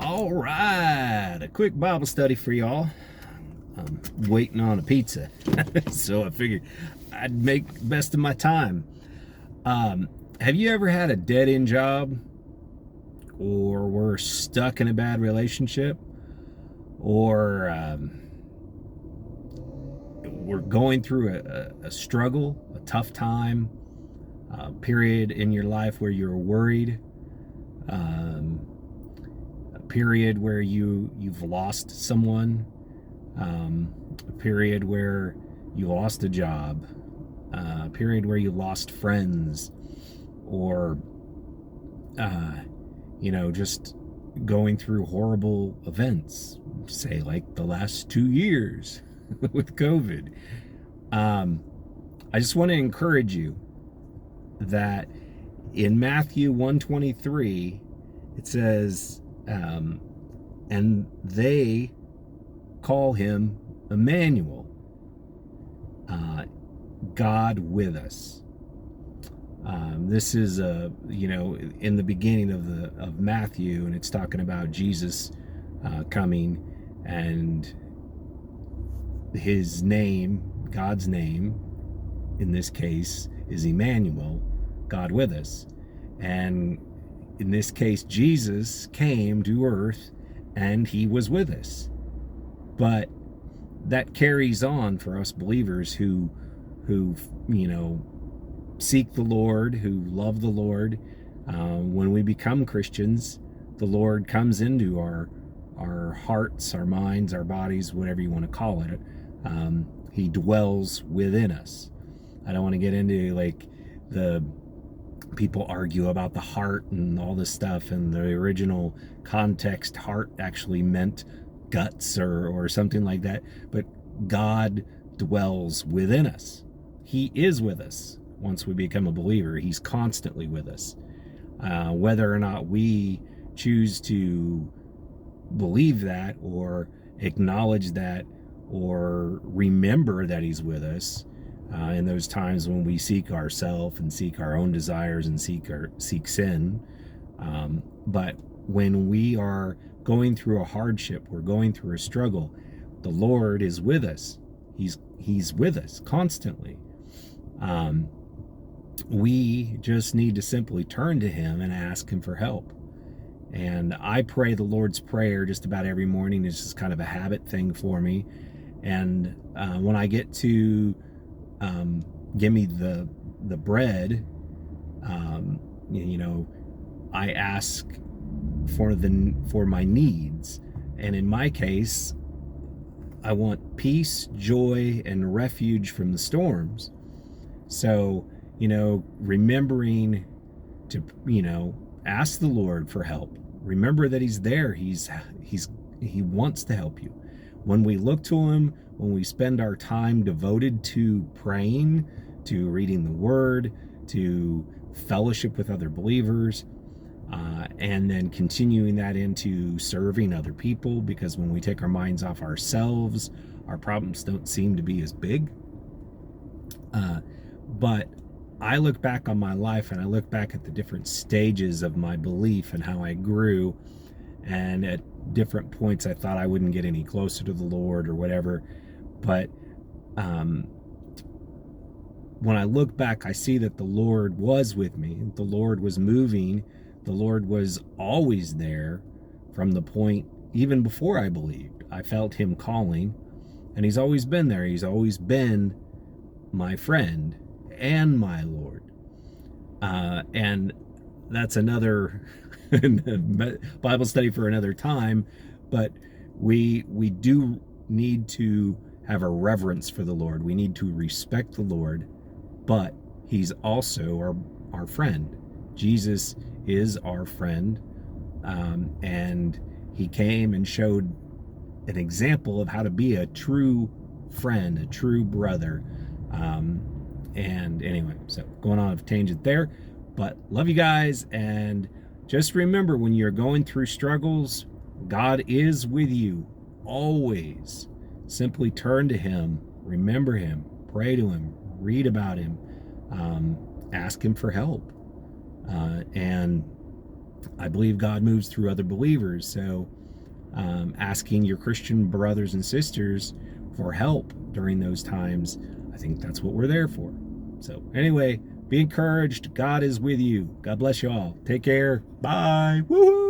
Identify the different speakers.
Speaker 1: All right, a quick Bible study for y'all. I'm waiting on a pizza, so I figured I'd make the best of my time. Have you ever had a dead-end job, or were stuck in a bad relationship, or were going through a struggle, a tough time, a period in your life where you were worried? A period where you've lost someone, a period where you lost a job, a period where you lost friends, or just going through horrible events, say like the last 2 years with COVID. I just want to encourage you that in Matthew 1:23, it says, and they call him Emmanuel, God with us. This is in the beginning of Matthew, and it's talking about Jesus coming, and his name, God's name, in this case, is Immanuel, God with us. And in this case, Jesus came to earth and he was with us. But that carries on for us believers who seek the Lord, who love the Lord. When we become Christians, the Lord comes into our hearts, our minds, our bodies, whatever you want to call it. He dwells within us. I don't want to get into like the people argue about the heart and all this stuff, and the original context, heart actually meant guts or something like that. But God dwells within us. He is with us. Once we become a believer, he's constantly with us. Whether or not we choose to believe that or acknowledge that or remember that he's with us in those times when we seek ourselves and seek our own desires and seek sin. But when we are going through a hardship, we're going through a struggle, the Lord is with us. He's with us constantly. We just need to simply turn to him and ask him for help. And I pray the Lord's Prayer just about every morning. It's just kind of a habit thing for me. And when I get to give me the bread, I ask for my needs. And in my case, I want peace, joy, and refuge from the storms. So, remembering to, ask the Lord for help. Remember that he's there. He wants to help you. When we look to him, when we spend our time devoted to praying, to reading the word, to fellowship with other believers, and then continuing that into serving other people, because when we take our minds off ourselves, our problems don't seem to be as big. But I look back on my life, and I look back at the different stages of my belief and how I grew, and at different points I thought I wouldn't get any closer to the Lord or whatever. But when I look back, I see that the Lord was with me. The Lord was moving. The Lord was always there from the point, even before I believed. I felt him calling, and he's always been there. He's always been my friend and my Lord. And that's another Bible study for another time. But we do need to have a reverence for the Lord. We need to respect the Lord, but he's also our friend. Jesus is our friend, and he came and showed an example of how to be a true friend, a true brother. And anyway, so going on a tangent there, but love you guys. And just remember, when you're going through struggles, God is with you always. Simply turn to him, remember him, pray to him, read about him, ask him for help. And I believe God moves through other believers. So asking your Christian brothers and sisters for help during those times, I think that's what we're there for. So anyway, be encouraged. God is with you. God bless you all. Take care. Bye. Woohoo!